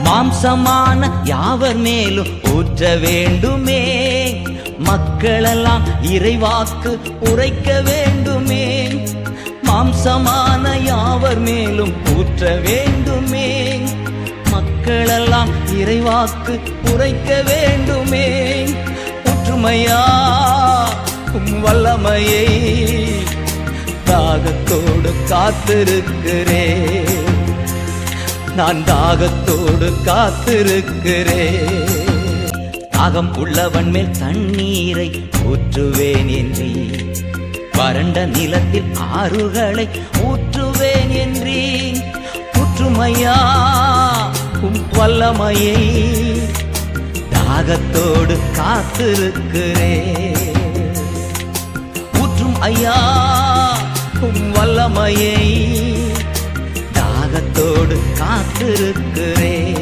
மாம்சமான யாவர் மேலும் ஊற்ற வேண்டுமே. மக்களெல்லாம் இறைவாக்கு உரைக்க வேண்டுமே. மாம்சமான யாவர் மேலும் ஊற்ற வேண்டுமே. மக்களெல்லாம் இறைவாக்கு உரைக்க வேண்டுமே. ஒற்றுமையா வல்லமையை தாகத்தோடு காத்திருக்கிறேன். நான் தாகத்தோடு காத்திருக்கிறேன். தாகம் உள்ளவன் மேல் தண்ணீரை ஊற்றுவேன் என்றீ, வறண்ட நிலத்தில் ஆறுகளை ஊற்றுவேன் என்றீ. ஊற்றுமையா வல்லமையை தாகத்தோடு காத்திருக்கிறேன். ஊற்றும் ஐயா வல்லமையை தாகத்தோடு காத்திருக்கிறேன்.